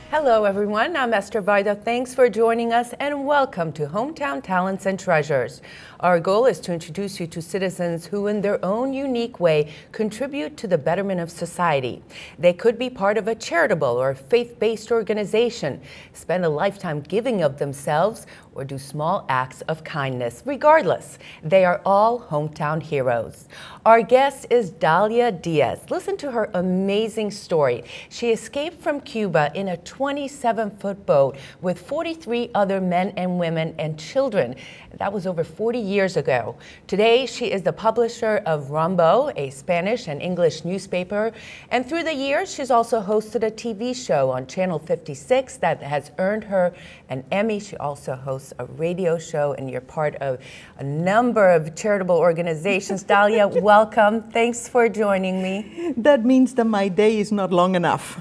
Hello everyone, I'm Eszter Vajda. Thanks for joining us and welcome to Hometown Talents and Treasures. Our goal is to introduce you to citizens who in their own unique way contribute to the betterment of society. They could be part of a charitable or faith-based organization, spend a lifetime giving of themselves, or do small acts of kindness. Regardless, they are all hometown heroes. Our guest is Dalia Diaz. Listen to her amazing story. She escaped from Cuba in a 27-foot boat with 43 other men and women and children. That was over 40 years ago. Today, she is the publisher of Rumbo, a Spanish and English newspaper. And through the years, she's also hosted a TV show on Channel 56 that has earned her an Emmy. She also hosts a radio show, and you're part of a number of charitable organizations. Dalia, welcome. Thanks for joining me. That means that my day is not long enough.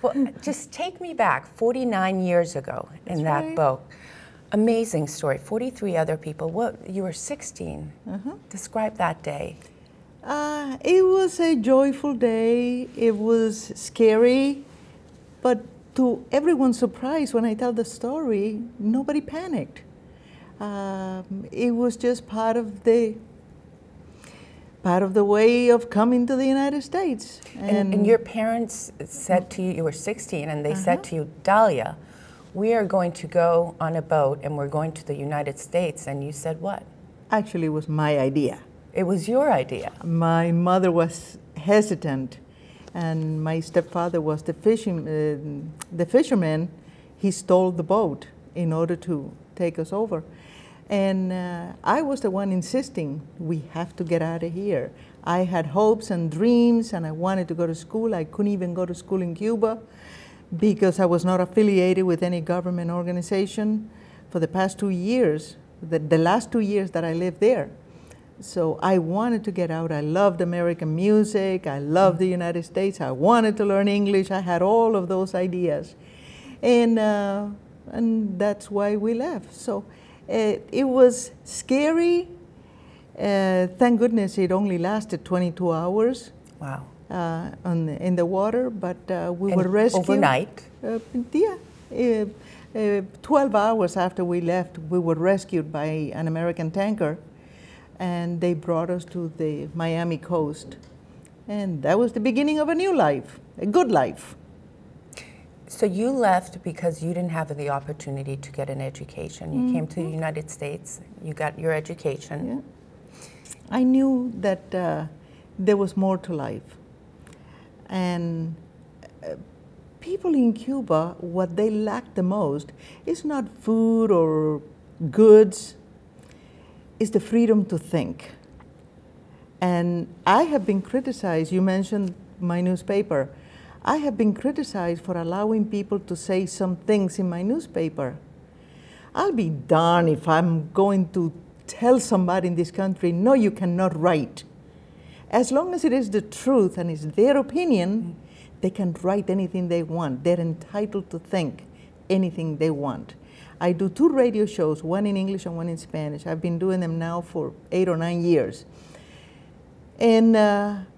Well, just take me back 49 years ago in that boat. Amazing story. 43 other people. You were 16. Describe that day. It was a joyful day. It was scary, but to everyone's surprise, when I tell the story, nobody panicked. It was just part of the way of coming to the United States. And your parents said to you, you were 16, and they said to you, Dalia, we are going to go on a boat and we're going to the United States. And you said what? Actually, it was my idea. It was your idea. My mother was hesitant, and my stepfather was the fisherman. He stole the boat in order to take us over. And I was the one insisting, we have to get out of here. I had hopes and dreams, and I wanted to go to school. I couldn't even go to school in Cuba because I was not affiliated with any government organization for the past 2 years, the last 2 years that I lived there. So I wanted to get out. I loved American music. I loved the United States. I wanted to learn English. I had all of those ideas. And that's why we left. So it was scary. Thank goodness it only lasted 22 hours. Wow. In the water, but we were rescued. Overnight? 12 hours after we left, we were rescued by an American tanker, and they brought us to the Miami coast. And that was the beginning of a new life, a good life. So you left because you didn't have the opportunity to get an education. You came to the United States, you got your education. Yeah. I knew that there was more to life. And people in Cuba, what they lack the most is not food or goods, it's the freedom to think. And I have been criticized, you mentioned my newspaper, I have been criticized for allowing people to say some things in my newspaper. I'll be darned if I'm going to tell somebody in this country, no, you cannot write. As long as it is the truth and it's their opinion, they can write anything they want. They're entitled to think anything they want. I do 2 radio shows, one in English and one in Spanish. I've been doing them now for 8 or 9 years. And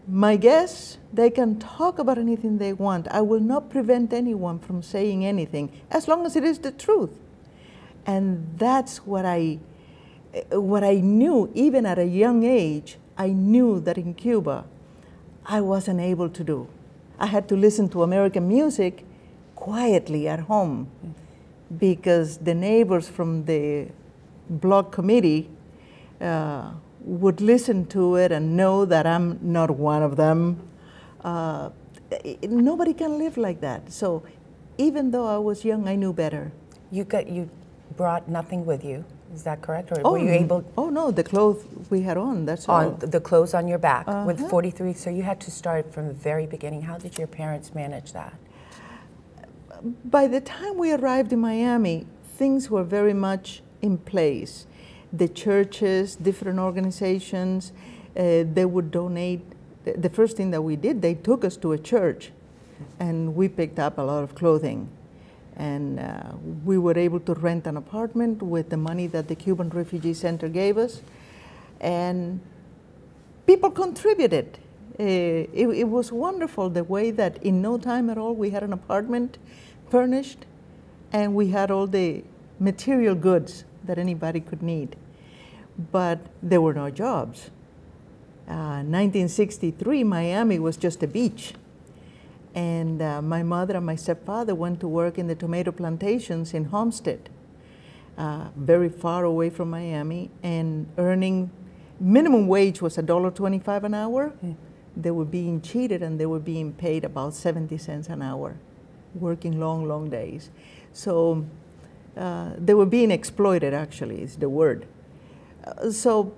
my guests, they can talk about anything they want. I will not prevent anyone from saying anything, as long as it is the truth. And that's what I knew, even at a young age. I knew that in Cuba, I wasn't able to do. I had to listen to American music quietly at home because the neighbors from the block committee would listen to it and know that I'm not one of them. Nobody can live like that. So even though I was young, I knew better. You brought nothing with you. Is that correct? Or were you able? Oh no, the clothes we had on, that's all. The clothes on your back with 43, so you had to start from the very beginning. How did your parents manage that? By the time we arrived in Miami, things were very much in place. The churches, different organizations, they would donate. The first thing that we did, they took us to a church and we picked up a lot of clothing. And we were able to rent an apartment with the money that the Cuban Refugee Center gave us. And people contributed. It was wonderful the way that in no time at all we had an apartment furnished and we had all the material goods that anybody could need. But there were no jobs. 1963, Miami was just a beach. And my mother and my stepfather went to work in the tomato plantations in Homestead, very far away from Miami, and earning minimum wage was $1.25 an hour. They were being cheated and they were being paid about 70 cents an hour, working long, long days. So they were being exploited, actually, is the word. So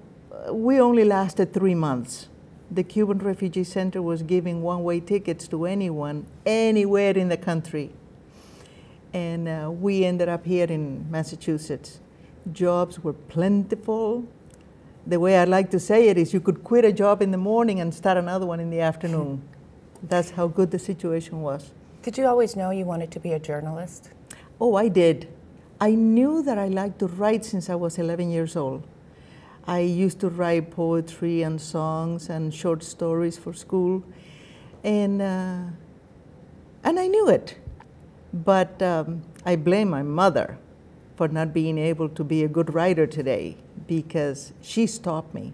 we only lasted 3 months. The Cuban Refugee Center was giving one-way tickets to anyone, anywhere in the country. And we ended up here in Massachusetts. Jobs were plentiful. The way I like to say it is you could quit a job in the morning and start another one in the afternoon. That's how good the situation was. Did you always know you wanted to be a journalist? Oh, I did. I knew that I liked to write since I was 11 years old. I used to write poetry and songs and short stories for school, and I knew it. But I blame my mother for not being able to be a good writer today, because she stopped me.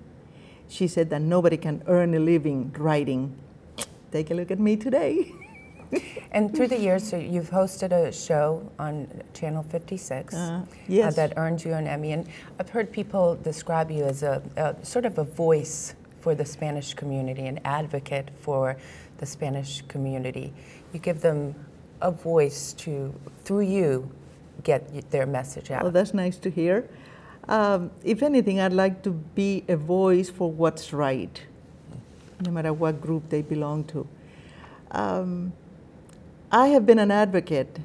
She said that nobody can earn a living writing. Take a look at me today. And through the years, so you've hosted a show on Channel 56 yes. That earned you an Emmy. And I've heard people describe you as a sort of a voice for the Spanish community, an advocate for the Spanish community. You give them a voice to, through you, get their message out. Oh, that's nice to hear. If anything, I'd like to be a voice for what's right, no matter what group they belong to. I have been an advocate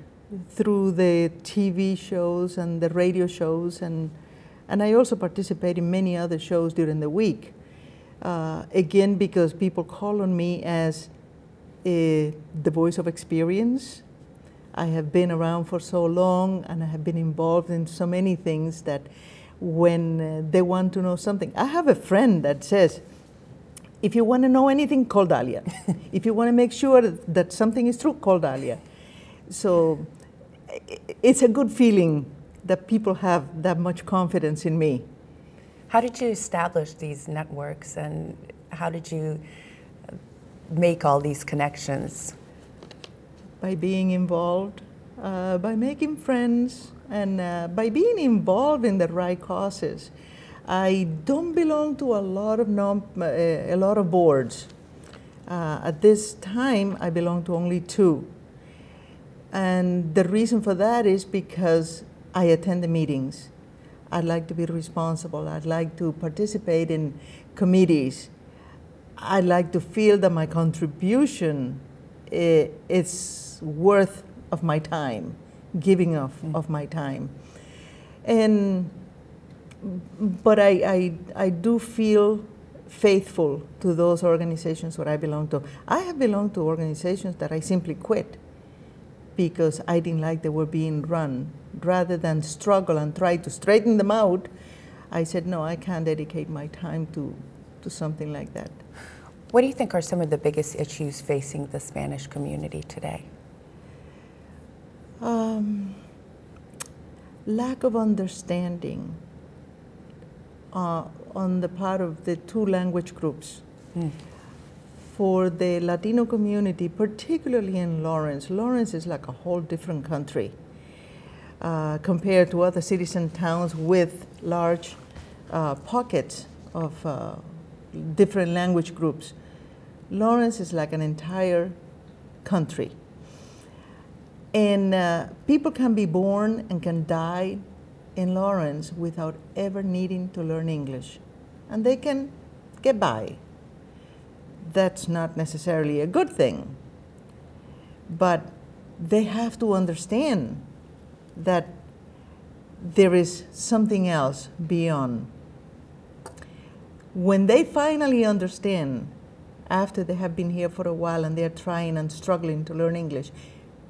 through the TV shows and the radio shows, and I also participate in many other shows during the week. Again, because people call on me as the voice of experience. I have been around for so long, and I have been involved in so many things that when they want to know something, I have a friend that says, if you want to know anything, call Dalia. If you want to make sure that something is true, call Dalia. So it's a good feeling that people have that much confidence in me. How did you establish these networks, and how did you make all these connections? By being involved, by making friends, and by being involved in the right causes. I don't belong to a lot of boards. At this time, I belong to only 2. And the reason for that is because I attend the meetings. I'd like to be responsible. I'd like to participate in committees. I'd like to feel that my contribution is worth of my time, giving of my time. But I do feel faithful to those organizations where I belong to. I have belonged to organizations that I simply quit because I didn't like they were being run. Rather than struggle and try to straighten them out, I said, no, I can't dedicate my time to something like that. What do you think are some of the biggest issues facing the Spanish community today? Lack of understanding on the part of the 2 language groups. For the Latino community, particularly in Lawrence, Lawrence is like a whole different country compared to other cities and towns with large pockets of different language groups. Lawrence is like an entire country. And people can be born and can die in Lawrence without ever needing to learn English. And they can get by. That's not necessarily a good thing. But they have to understand that there is something else beyond. When they finally understand, after they have been here for a while and they're trying and struggling to learn English,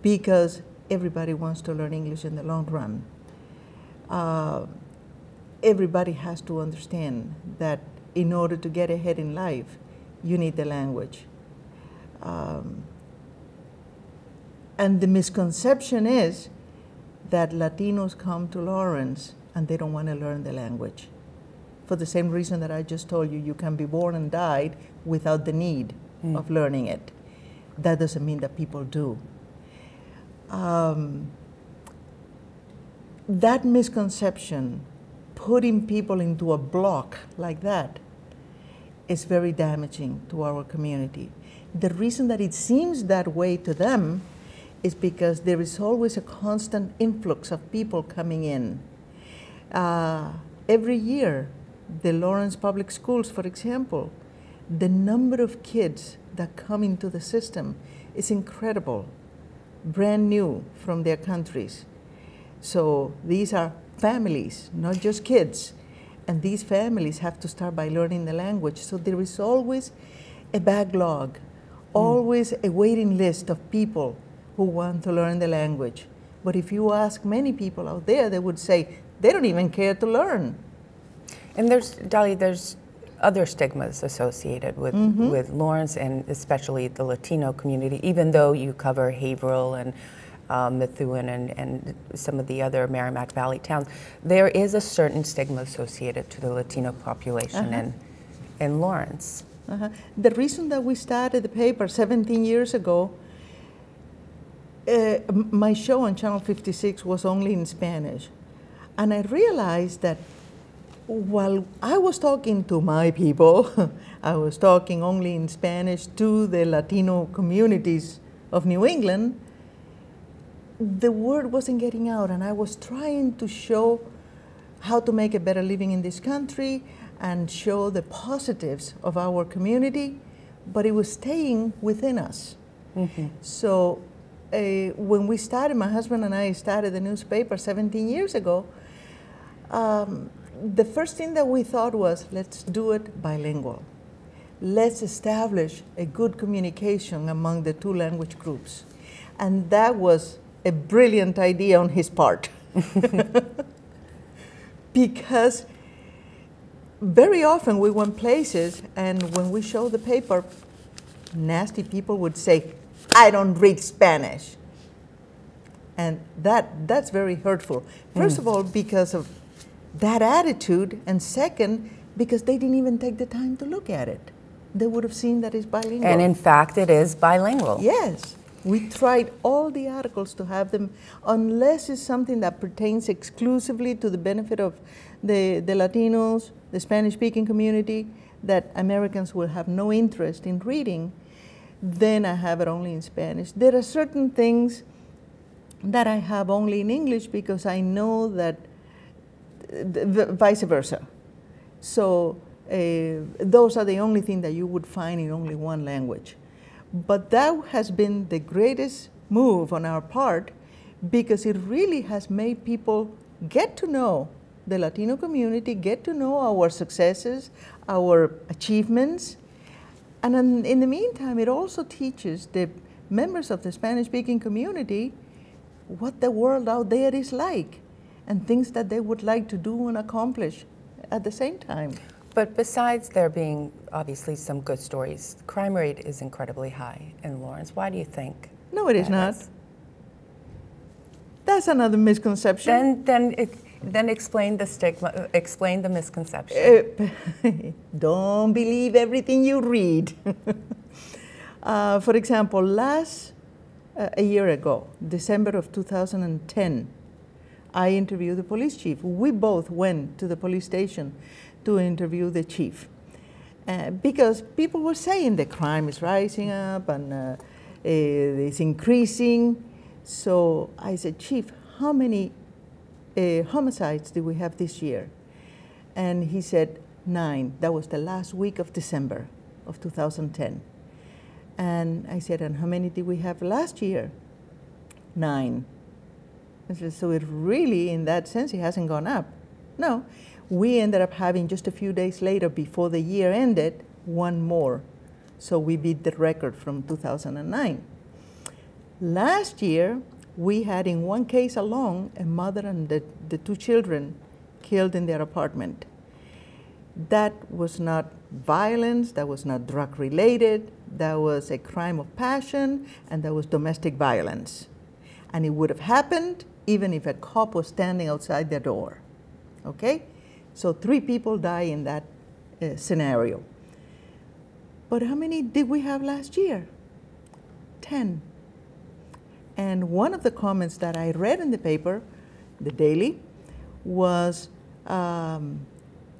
because everybody wants to learn English in the long run, everybody has to understand that in order to get ahead in life, you need the language. And the misconception is that Latinos come to Lawrence and they don't want to learn the language. For the same reason that I just told you, you can be born and died without the need of learning it. That doesn't mean that people do. That misconception, putting people into a block like that, is very damaging to our community. The reason that it seems that way to them is because there is always a constant influx of people coming in. Every year, the Lawrence Public Schools, for example, the number of kids that come into the system is incredible, brand new from their countries. So these are families, not just kids. And these families have to start by learning the language. So there is always a backlog, always a waiting list of people who want to learn the language. But if you ask many people out there, they would say they don't even care to learn. And Dalia, there's other stigmas associated with, with Lawrence, and especially the Latino community, even though you cover Haverhill and Methuen and some of the other Merrimack Valley towns. There is a certain stigma associated to the Latino population in Lawrence. The reason that we started the paper 17 years ago, my show on Channel 56 was only in Spanish. And I realized that while I was talking to my people, I was talking only in Spanish to the Latino communities of New England, the word wasn't getting out, and I was trying to show how to make a better living in this country and show the positives of our community, but it was staying within us. So when we started, my husband and I started the newspaper 17 years ago, the first thing that we thought was, let's do it bilingual. Let's establish a good communication among the two language groups. And that was a brilliant idea on his part. Because very often we went places, and when we showed the paper, nasty people would say, I don't read Spanish. And that's very hurtful. First of all, because of that attitude, and second, because they didn't even take the time to look at it. They would have seen that it's bilingual. And in fact, it is bilingual. Yes. We tried all the articles to have them, unless it's something that pertains exclusively to the benefit of the Latinos, the Spanish-speaking community, that Americans will have no interest in reading, then I have it only in Spanish. There are certain things that I have only in English because I know that vice versa. So those are the only thing that you would find in only one language. But that has been the greatest move on our part, because it really has made people get to know the Latino community, get to know our successes, our achievements. And in the meantime, it also teaches the members of the Spanish-speaking community what the world out there is like, and things that they would like to do and accomplish at the same time. But besides there being obviously some good stories, crime rate is incredibly high in Lawrence. Why do you think? No, it is not. That's another misconception. Then explain the stigma, explain the misconception. Don't believe everything you read. For example, a year ago, December of 2010, I interviewed the police chief. We both went to the police station to interview the chief. Because people were saying the crime is rising up and it's increasing. So I said, Chief, how many homicides did we have this year? And he said 9. That was the last week of December of 2010. And I said, and how many did we have last year? 9. I said, so it really, in that sense, it hasn't gone up. No. We ended up having, just a few days later, before the year ended, 1 more. So we beat the record from 2009. Last year, we had in one case alone, a mother and the 2 children killed in their apartment. that was not violence, that was not drug related, that was a crime of passion, and that was domestic violence. And it would have happened even if a cop was standing outside their door. Okay? So 3 people die in that scenario. But how many did we have last year? 10. And one of the comments that I read in the paper, the Daily, was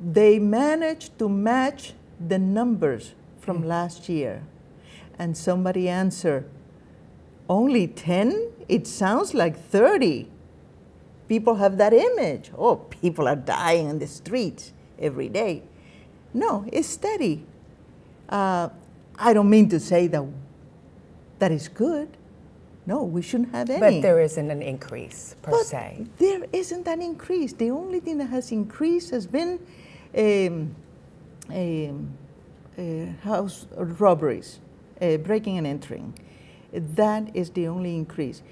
they managed to match the numbers from last year. And somebody answered, only 10? It sounds like 30. People have that image. Oh, people are dying in the streets every day. No, it's steady. I don't mean to say that that is good. No, we shouldn't have any. But there isn't an increase, per se. There isn't an increase. The only thing that has increased has been house robberies, breaking and entering. That is the only increase.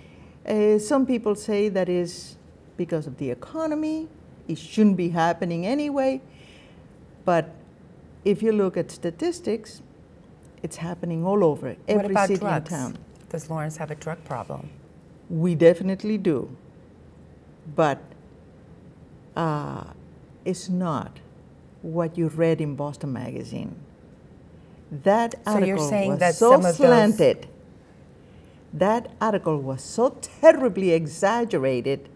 Some people say that is because of the economy. It shouldn't be happening anyway. But if you look at statistics, it's happening all over, every city and town. Does Lawrence have a drug problem? We definitely do. But it's not what you read in Boston Magazine. That article was so slanted. That article was so terribly exaggerated,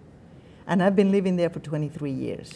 and I've been living there for 23 years.